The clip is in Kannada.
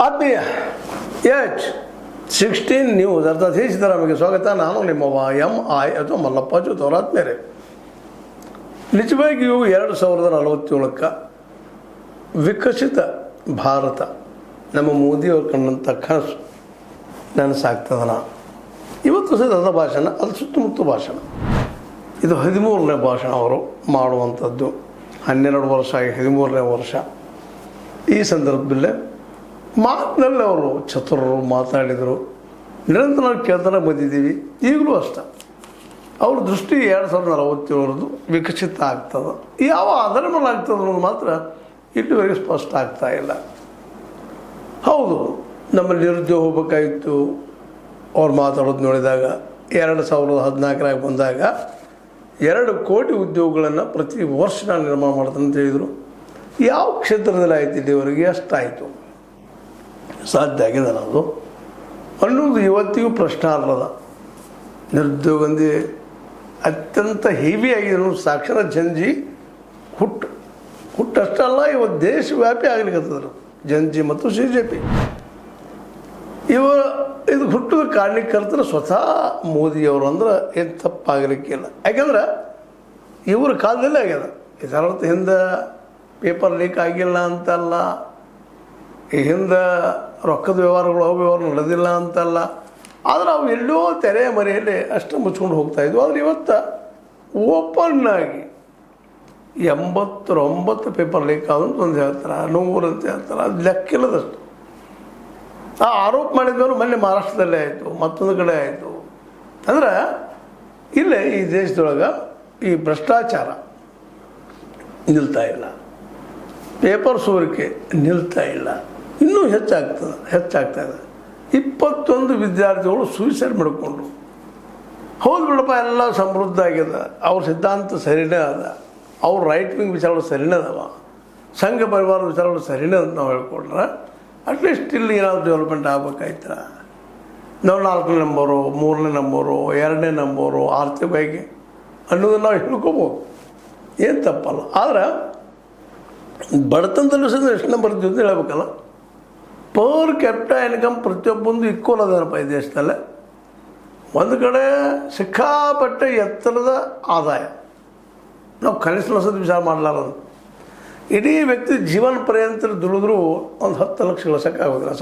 ಆತ್ಮೀಯ H16 ನ್ಯೂಸ್ ಅರ್ಥಾತ್ ಸಿದ್ದರಾಮಯ್ಯಗೆ ಸ್ವಾಗತ. ನಾನು ನಿಮ್ಮವ MI ಅಥವಾ ಮಲ್ಲಪ್ಪ ಜೋತವರ ಆತ್ಮೀಯರೇ, ನಿಜವಾಗಿಯೂ 2047ಕ್ಕೆ ವಿಕಸಿತ ಭಾರತ ನಮ್ಮ ಮೋದಿಯವರು ಕಂಡಂಥ ಕನಸು ನನಸಾಗ್ತದನ. ಇವತ್ತು ಸಹಿತ ಭಾಷಣ, ಅದು ಸುತ್ತಮುತ್ತ ಭಾಷಣ. ಇದು 13ನೇ ಭಾಷಣ ಅವರು ಮಾಡುವಂಥದ್ದು. 12 ವರ್ಷ ಆಗಿ 13ನೇ ವರ್ಷ. ಈ ಸಂದರ್ಭದಲ್ಲೇ ಮಾತಿನಲ್ಲಿ ಅವರು ಚತುರರು ಮಾತಾಡಿದರು. ನಿರಂತರ ಕೇಳ್ತಾನೆ ಬಂದಿದ್ದೀವಿ. ಈಗಲೂ ಅಷ್ಟೆ ಅವ್ರ ದೃಷ್ಟಿ 2047 ವಿಕಸಿತ ಆಗ್ತದೆ. ಯಾವ ಆಧಾರ ಮೇಲೆ ಆಗ್ತದೆ ಅನ್ನೋದು ಮಾತ್ರ ಇಲ್ಲಿವರೆಗೆ ಸ್ಪಷ್ಟ ಆಗ್ತಾ ಇಲ್ಲ. ಹೌದು, ನಮ್ಮಲ್ಲಿ ನಿರುದ್ಯೋಗ ಹೋಗಬೇಕಾಗಿತ್ತು. ಅವ್ರು ಮಾತಾಡೋದು ನೋಡಿದಾಗ 2014 ಬಂದಾಗ 2 ಕೋಟಿ ಉದ್ಯೋಗಗಳನ್ನು ಪ್ರತಿ ವರ್ಷ ನಾನು ನಿರ್ಮಾಣ ಮಾಡ್ತೇನೆ ಅಂತ ಹೇಳಿದರು. ಯಾವ ಕ್ಷೇತ್ರದಲ್ಲಿ ಆಯ್ತು ಇಲ್ಲಿವರೆಗೆ? ಎಷ್ಟಾಯಿತು? ಸಾಧ್ಯ ಆಗಿದೆ ಅದು ಅನ್ನೋದು ಇವತ್ತಿಗೂ ಪ್ರಶ್ನಾರ್ಹದ. ನಿರುದ್ಯೋಗಂದಿ ಅತ್ಯಂತ ಹೆವಿ ಆಗಿದೆ ಅನ್ನೋದು ಸಾಕ್ಷರ ಜನಜಿ ಹುಟ್ಟಷ್ಟಲ್ಲ, ಇವತ್ತು ದೇಶವ್ಯಾಪಿ ಆಗ್ಲಿಕ್ಕತ್ತದ್ರು ಜನಜಿ ಮತ್ತು CJP. ಇದು ಹುಟ್ಟದ ಕಾರಣಕ್ಕರ್ತಾರೆ ಸ್ವತಃ ಮೋದಿಯವರು. ಅಂದ್ರೆ ಏನು ತಪ್ಪಾಗಲಿಕ್ಕಿಲ್ಲ. ಯಾಕಂದ್ರೆ ಇವ್ರ ಕಾಲದಲ್ಲೇ ಆಗ್ಯದ. ಇದರರ್ಥ ಹಿಂದೆ ಪೇಪರ್ ಲೀಕ್ ಆಗಿಲ್ಲ ಅಂತಲ್ಲ, ಈ ಹಿಂದೆ ರೊಕ್ಕದ ವ್ಯವಹಾರ ನಡೆದಿಲ್ಲ ಅಂತಲ್ಲ. ಆದರೆ ಅವು ಎಲ್ಲೋ ತೆರೆಯ ಮರೆಯಲ್ಲಿ ಅಷ್ಟು ಮುಚ್ಕೊಂಡು ಹೋಗ್ತಾಯಿದ್ವು. ಆದರೆ ಇವತ್ತು ಓಪನ್ ಆಗಿ 89 ಪೇಪರ್ ಲೀಕ್ ಆದಂತ ಒಂದು ಹೇಳ್ತಾರೆ, 100 ಅಂತ ಹೇಳ್ತಾರೆ. ಅದು ಲೆಕ್ಕಿಲ್ಲದಷ್ಟು. ಆ ಆರೋಪ ಮಾಡಿದವರು ಮೊನ್ನೆ ಮಹಾರಾಷ್ಟ್ರದಲ್ಲೇ ಆಯಿತು, ಮತ್ತೊಂದು ಕಡೆ ಆಯಿತು. ಅಂದ್ರೆ ಇಲ್ಲೇ ಈ ದೇಶದೊಳಗೆ ಈ ಭ್ರಷ್ಟಾಚಾರ ನಿಲ್ತಾ ಇಲ್ಲ, ಪೇಪರ್ ಸೋರಿಕೆ ನಿಲ್ತಾ ಇಲ್ಲ, ಇನ್ನೂ ಹೆಚ್ಚಾಗ್ತಾ ಇದೆ. 21 ವಿದ್ಯಾರ್ಥಿಗಳು ಸೂಸೈಡ್ ಮಾಡಿಕೊಂಡ್ರು. ಹೌದು ಬಿಡಪ್ಪ, ಎಲ್ಲ ಸಮೃದ್ಧ ಆಗ್ಯದ, ಅವ್ರ ಸಿದ್ಧಾಂತ ಸರಿನೇ ಅದ, ಅವ್ರ ರೈಟ್ ವಿಂಗ್ ವಿಚಾರಗಳು ಸರಿನೇ ಅದಾವ, ಸಂಘ ಪರಿವಾರದ ವಿಚಾರಗಳು ಸರಿನೇ ಅಂತ ನಾವು ಹೇಳ್ಕೊಂಡ್ರೆ ಅಟ್ಲೀಸ್ಟ್ ಇಲ್ಲಿ ಏನಾದರೂ ಡೆವಲಪ್ಮೆಂಟ್ ಆಗ್ಬೇಕಾಯ್ತ. ನಾವು 4ನೇ ನಂಬರು, 3ನೇ ನಂಬರು, 2ನೇ ನಂಬರು ಆರ್ಥಿಕವಾಗಿ ಅನ್ನೋದನ್ನು ನಾವು ಹೇಳ್ಕೋಬೋದು, ಏನು ತಪ್ಪಲ್ಲ. ಆದರೆ ಬಡತನದಲ್ಲೂ ಸಹ ಎಷ್ಟು ನಂಬರ್ ಇದ್ದೀವಿ ಅಂತ ಹೇಳ್ಬೇಕಲ್ಲ. ಪರ್ ಕ್ಯಾಪಿಟಲ್ ಇನ್ಕಮ್ ಪ್ರತಿಯೊಬ್ಬೊಂದು ಈಕ್ವಲ್ ಅದೇನಪ್ಪ ಈ ದೇಶದಲ್ಲೇ. ಒಂದು ಕಡೆ ಸಿಕ್ಕಾಪಟ್ಟೆ ಎತ್ತರದ ಆದಾಯ, ನಾವು ಕನಿಷ್ಠ ವಿಚಾರ ಮಾಡಲಾರದು. ಇಡೀ ವ್ಯಕ್ತಿ ಜೀವನ ಪರ್ಯಂತ ದುಡಿದ್ರೂ ಒಂದು 10 ಲಕ್ಷ ಗಳಿಸೋಕ್ಕಾಗೋದಿಲ್ಲ.